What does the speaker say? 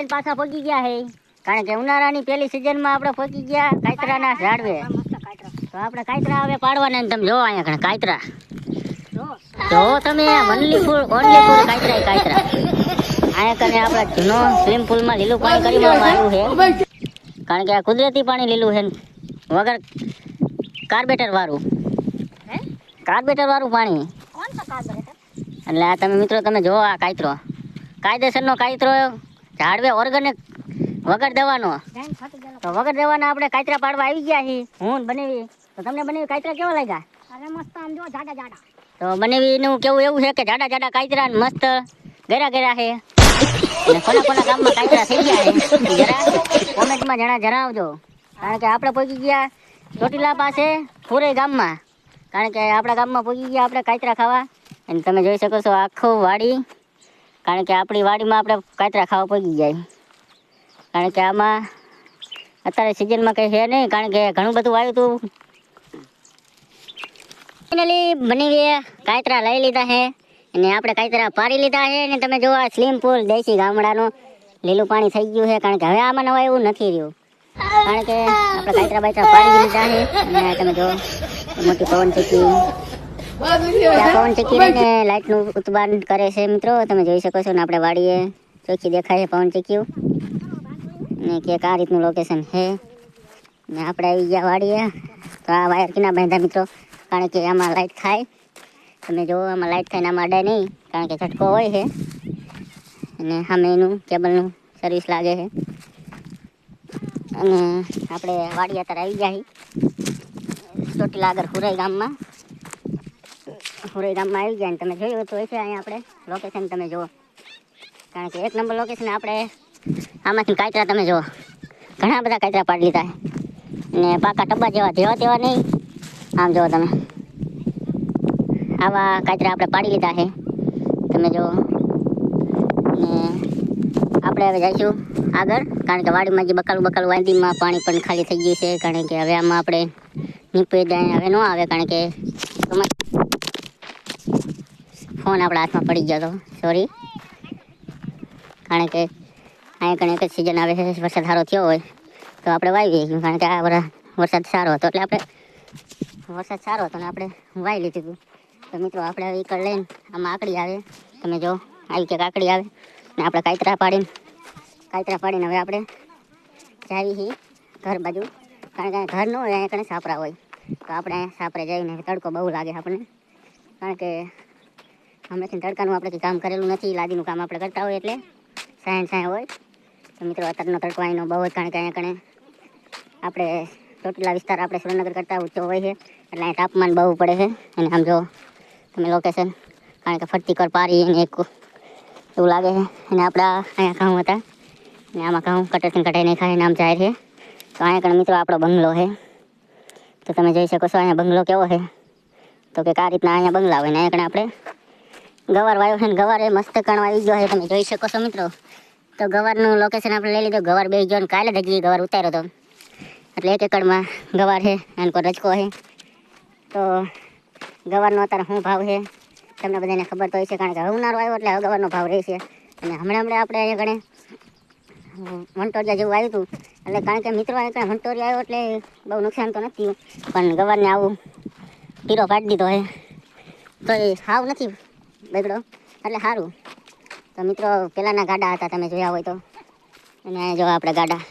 પાછા પગી ગયા હે કારણ કે ઉનાળાની પહેલી સિઝનમાં આપણે પગી ગયા કાયતરાના ઝાડવે. તો આપણે કાયતરા હવે પાડવાના ને તમે જો અહીંયા કણે કાયતરા જો તમે ઓનલી ફૂલ કાયતરા અહીંયા કને આપણા જૂનો સ્વિમિંગ પુલમાં લીલું પાણી કરી દેવામાં આવ્યું છે કારણ કે આ કુદરતી પાણી લીલું છે વગર કાર્બેટર વાળું પાણી. એટલે આ તમે મિત્રો તમે જો આ કાયતરો કાયદેસરનો કાયતરો ઝાડવે ઓર્ગેનિક વગર દવાનો. તો વગર દવાના આપણે કાયતરા પાડવા આવી ગયા છીએ હું બનેવી. તો તમને બનેવી કાયતરા કેવા લાગ્યા? અરે મસ્ત આમ જો જાડા જાડા. તો બનેવીનું કેવું એવું છે કે જાડા જાડા કાયતરા મસ્ત ગેરા છે. અને કોના ગામમાં કાયતરા થઈ ગયા છે જરા કોમેન્ટમાં જણાવજો. કારણ કે આપણે પહોંચી ગયા ચોટીલા પાસે ખુરઈ ગામમાં. કારણ કે આપણા ગામમાં પહોંચી ગયા આપણે કાયતરા ખાવા. અને તમે જોઈ શકો છો આખું વાડી. કારણ કે આપણી વાડીમાં આપણે કાયતરા ખાવા પહોંચી જાય. કારણ કે આમાં અત્યારે સિઝનમાં કંઈ છે નહીં કારણ કે ઘણું બધું આવ્યું હતું. ફાઇનલી બની કાયતરા લઈ લીધા છે અને આપણે કાયતરા પાડી લીધા છે. અને તમે જો આ સ્વિમિંગ પુલ દેશી ગામડાનું લીલું પાણી થઈ ગયું છે. કારણ કે હવે આમાં નવા એવું નથી રહ્યું. કારણ કે આપણે કાયતરા બાયતરા પાડી લીધા છે. અને તમે જો મોટી પવન ચક્કી રહીને લાઇટનું ઉત્પાદન કરે છે મિત્રો. તમે જોઈ શકો છો ને આપણે વાડીએ ચોખ્ખી દેખાય છે પવન ચક્કીઓ. ને કે આ રીતનું લોકેશન છે ને આપણે આવી ગયા વાડીએ. તો આ વાયર કિના બાંધ્યા મિત્રો કારણ કે આમાં લાઇટ ખાય. તમે જો આમાં લાઇટ ખાઈને આમાં અડાય નહીં કારણ કે ઝટકો હોય છે. અને સામે એનું કેબલનું સર્વિસ લાગે છે. અને આપણે વાડી અત્યારે આવી ગયા છીએ ચોટીલા આગળ ખુરઈ ગામમાં આવી ગયા. ને તમે જોયું તો છે અહીંયા આપણે લોકેશન તમે જુઓ. કારણ કે એક નંબર લોકેશન આપણે આમાંથી કાયતરા તમે જુઓ ઘણા બધા કાયતરા પાડી લીધા છે. અને પાકા ટબ્બા જેવા તેવા નહીં. આમ જુઓ તમે આવા કાયતરા આપણે પાડી લીધા છે તમે જુઓ. ને આપણે હવે જઈશું આગળ કારણ કે વાડીમાં જે બકાલું વાંદીમાં પાણી પણ ખાલી થઈ ગયું છે. કારણ કે હવે આમાં આપણે નીકળી જાય હવે ન આવે કારણ કે ફોન આપણા હાથમાં પડી ગયો હતો સોરી. કારણ કે અહીંયા કણે એક જ સિઝન આવે છે વરસાદ સારો થયો હોય તો આપણે વાવી દઈશું. કારણ કે આ વરસાદ સારો હતો એટલે આપણે ને આપણે વાવી લીધું હતું. તો મિત્રો આપણે હવે એકડ લઈને આમાં આકડી આવે તમે જો આવી કે આકડી આવે ને આપણે કાયતરા પાડીને હવે આપણે જાવી છીએ ઘર બાજુ. કારણ કે ઘર ન હોય અહીંયા કણે સાપરા હોય તો આપણે સાપરે જઈને તડકો બહુ લાગે આપણને. કારણ કે હમણાંથી તડકાનું આપણે કંઈ કામ કરેલું નથી. લાદીનું કામ આપણે કરતા હોય એટલે સાય હોય. તો મિત્રો અત્યારનો તડકો અહીંનો બહુ જ કારણ કે અહીંયા કણે આપણે ચોટીલા વિસ્તાર આપણે સુરેન્દ્રનગર કરતાં ઊંચો હોય છે એટલે અહીં તાપમાન બહુ પડે છે. અને આમ જો તમે લોકેશન કારણ કે ફરતી કર પારી અને એક એવું લાગે છે. અને આપણા અહીંયા ઘઉં હતા અને આમાં ઘઉં કટાઈ નહીં ખાય આમ જાય છે. તો અહીંયા કણે મિત્રો આપણો બંગલો છે. તો તમે જોઈ શકો છો અહીંયા બંગલો કેવો છે. તો કે આ રીતના અહીંયા બંગલા હોય ને અહીંયા કણે આપણે ગવાર વાવ્યો છે ને ગવાર એ મસ્ત કણવા આવી ગયો છે તમે જોઈ શકો છો મિત્રો. તો ગવારનું લોકેશન આપણે લઈ લીધું. ગવાર બેસી ગયો ને કાલે જ ગવાર ઉતાર્યો હતો એટલે 1 એકડમાં ગવાર છે અને કોઈ રજકો છે. તો ગવારનો અત્યારે શું ભાવ છે તમને બધાને ખબર તો હોય છે કારણ કે હવે ઉનાળો આવ્યો એટલે હવે ગવારનો ભાવ રહેશે. અને હમણાં આપણે અહીંયા ગણે વંટોરિયા જેવું આવ્યું હતું એટલે કારણ કે મિત્રો અહીંયા વંટોરિયા આવ્યો એટલે બહુ નુકસાન તો નથી પણ ગવારને આવું ટીરો પાડી દીધો છે તો એ હાવ નથી બગડો એટલે સારું. તો મિત્રો પહેલાંના ગાડા હતા તમે જોયા હોય તો અને અહીંયા જો આપણે ગાડા